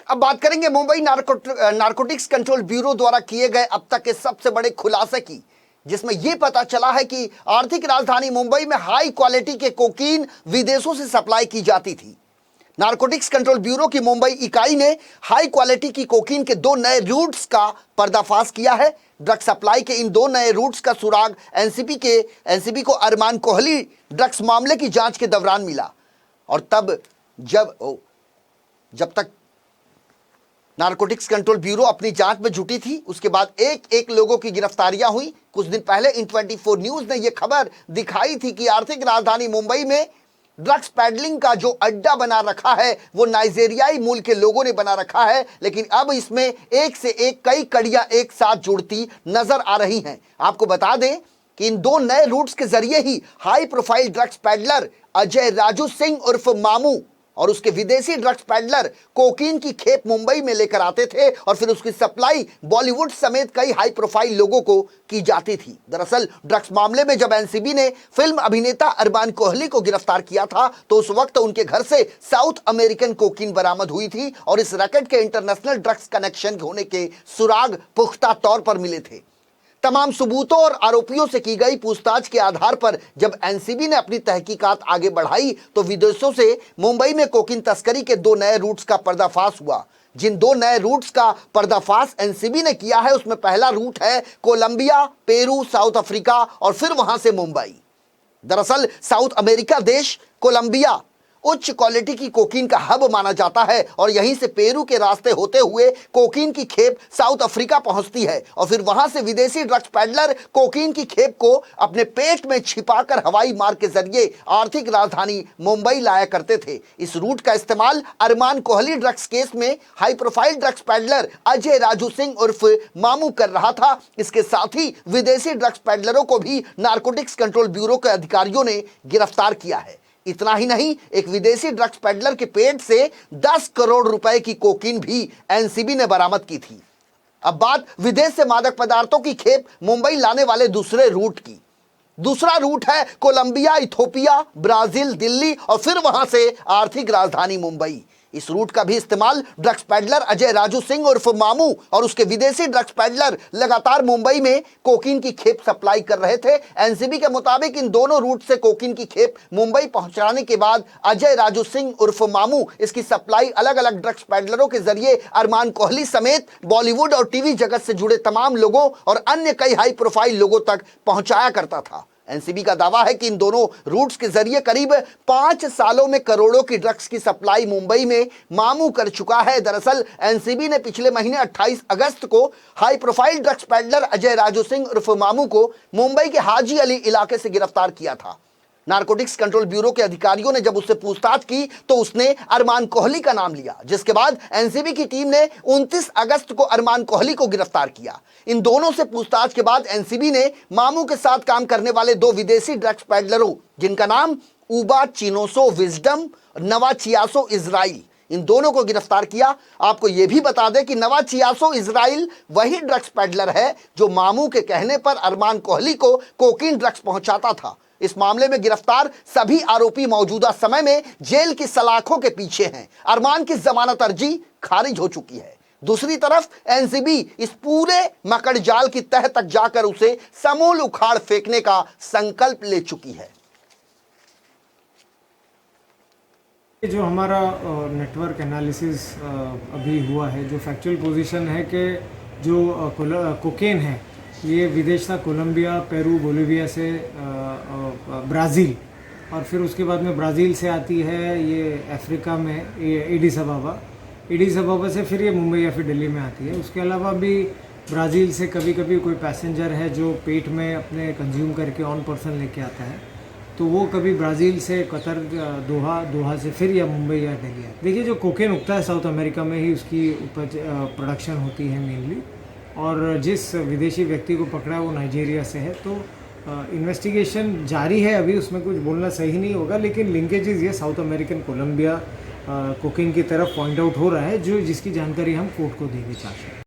अब बात करेंगे मुंबई नारकोटिक्स कंट्रोल ब्यूरो द्वारा किए गए अब तक के सबसे बड़े खुलासे की, जिसमें यह पता चला है कि आर्थिक राजधानी मुंबई में हाई क्वालिटी के कोकीन विदेशों से सप्लाई की जाती थी। नारकोटिक्स कंट्रोल ब्यूरो की मुंबई इकाई ने हाई क्वालिटी की कोकीन के 2 नए रूट्स का पर्दाफाश किया है। ड्रग सप्लाई के इन 2 नए रूट्स का सुराग एनसीबी को अरमान कोहली ड्रग्स मामले की जांच के दौरान मिला, और तब जब तक नारकोटिक्स कंट्रोल ब्यूरो अपनी जांच में जुटी थी, उसके बाद एक एक लोगों की गिरफ्तारियां हुई। कुछ दिन पहले इन 24 न्यूज ने यह खबर दिखाई थी कि आर्थिक राजधानी मुंबई में ड्रग्स पैडलिंग का जो अड्डा बना रखा है वो नाइजीरियाई मूल के लोगों ने बना रखा है, लेकिन अब इसमें एक से एक कई कड़ियां एक साथ जुड़ती नजर आ रही हैं। आपको बता दें कि इन 2 नए रूट्स के जरिए ही high profile drugs peddler Ajay Raju Singh उर्फ मामू और उसके विदेशी ड्रग्स पैडलर कोकीन की खेप मुंबई में लेकर आते थे, और फिर उसकी सप्लाई बॉलीवुड समेत कई हाई प्रोफाइल लोगों को की जाती थी। दरअसल ड्रग्स मामले में जब एनसीबी ने फिल्म अभिनेता अरमान कोहली को गिरफ्तार किया था, तो उस वक्त उनके घर से साउथ अमेरिकन कोकीन बरामद हुई थी, और इस रैकेट के इंटरनेशनल ड्रग्स कनेक्शन होने के सुराग पुख्ता तौर पर मिले थे। तमाम सबूतों और आरोपियों से की गई पूछताछ के आधार पर जब एनसीबी ने अपनी तहकीकात आगे बढ़ाई, तो विदेशों से मुंबई में कोकीन तस्करी के 2 नए रूट्स का पर्दाफाश हुआ। जिन 2 नए रूट्स का पर्दाफाश एनसीबी ने किया है, उसमें पहला रूट है कोलंबिया, पेरू, साउथ अफ्रीका और फिर वहां से मुंबई। दरअसल साउथ अमेरिका देश कोलंबिया उच्च क्वालिटी की कोकीन का हब माना जाता है, और यहीं से पेरू के रास्ते होते हुए कोकीन की खेप साउथ अफ्रीका पहुंचती है, और फिर वहां से विदेशी ड्रग्स पैडलर कोकीन की खेप को अपने पेट में छिपाकर हवाई मार्ग के जरिए आर्थिक राजधानी मुंबई लाया करते थे। इस रूट का इस्तेमाल अरमान कोहली ड्रग्स केस में high profile drugs peddler Ajay Raju Singh उर्फ मामू कर रहा था। इसके साथ ही विदेशी ड्रग्स पैडलरों को भी नारकोटिक्स कंट्रोल ब्यूरो के अधिकारियों ने गिरफ्तार किया है। इतना ही नहीं, एक विदेशी ड्रग्स पेडलर के पेट से 10 करोड़ रुपए की कोकीन भी एनसीबी ने बरामद की थी। अब बात विदेश से मादक पदार्थों की खेप मुंबई लाने वाले दूसरे रूट की। दूसरा रूट है कोलंबिया, इथोपिया, ब्राजील, दिल्ली और फिर वहां से आर्थिक राजधानी मुंबई। इस रूट का भी इस्तेमाल ड्रग्स पैडलर अजय राजू सिंह उर्फ मामू और उसके विदेशी ड्रग्स पैडलर लगातार मुंबई में कोकीन की खेप सप्लाई कर रहे थे। एनसीबी के मुताबिक इन दोनों रूट से कोकीन की खेप मुंबई पहुंचाने के बाद अजय राजू सिंह उर्फ मामू इसकी सप्लाई अलग अलग ड्रग्स पैडलरों के जरिए अरमान कोहली समेत बॉलीवुड और टीवी जगत से जुड़े तमाम लोगों और अन्य कई हाई प्रोफाइल लोगों तक पहुंचाया करता था। एनसीबी का दावा है कि इन दोनों रूट्स के जरिए करीब 5 सालों में करोड़ों की ड्रग्स की सप्लाई मुंबई में मामू कर चुका है। दरअसल एनसीबी ने पिछले महीने 28 अगस्त को high profile drugs peddler Ajay Raju Singh उर्फ मामू को मुंबई के हाजी अली इलाके से गिरफ्तार किया था। नारकोटिक्स कंट्रोल ब्यूरो के अधिकारियों ने जब उससे पूछताछ की तो उसने अरमान कोहली का नाम लिया, जिसके बाद एनसीबी की टीम ने 29 अगस्त को अरमान कोहली को गिरफ्तार किया। इन दोनों से पूछताछ के बाद एनसीबी ने मामू के साथ काम करने वाले 2 विदेशी ड्रग्स पैडलरों, जिनका नाम उबा चिनोसो विजडम, नवा चियासो इजराइल, इन दोनों को गिरफ्तार किया। आपको यह भी बता दें कि नवा चियासो इजराइल वही ड्रग्स पैडलर है जो मामू के कहने पर अरमान कोहली को कोकीन ड्रग्स पहुंचाता था। इस मामले में गिरफ्तार सभी आरोपी मौजूदा समय में जेल की सलाखों के पीछे हैं। अरमान की जमानत अर्जी खारिज हो चुकी है। दूसरी तरफ एनसीबी इस पूरे मकड़जाल की तह तक जाकर उसे समूल उखाड़ फेंकने का संकल्प ले चुकी है। जो हमारा नेटवर्क एनालिसिस अभी हुआ है, जो फैक्चुअल पोजीशन है कि जो कोकेन है ये विदेश था कोलंबिया, पेरू, बोलिविया से ब्राज़ील, और फिर उसके बाद में ब्राज़ील से आती है ये अफ्रीका में ये एडिस अबाबा से फिर ये मुंबई या फिर दिल्ली में आती है। उसके अलावा भी ब्राज़ील से कभी कभी कोई पैसेंजर है जो पेट में अपने कंज्यूम करके ऑन पर्सन लेके आता है, तो वो कभी ब्राज़ील से कतर, दोहा से फिर या मुंबई या दिल्ली। देखिए, जो कोकेन उगता है साउथ अमेरिका में ही उसकी उपज प्रोडक्शन होती है मेनली, और जिस विदेशी व्यक्ति को पकड़ा है वो नाइजीरिया से है। तो इन्वेस्टिगेशन जारी है, अभी उसमें कुछ बोलना सही नहीं होगा, लेकिन लिंकेजेस ये साउथ अमेरिकन कोलंबिया कोकेन की तरफ पॉइंट आउट हो रहा है, जो जिसकी जानकारी हम कोर्ट को देंगे चार्जशीट।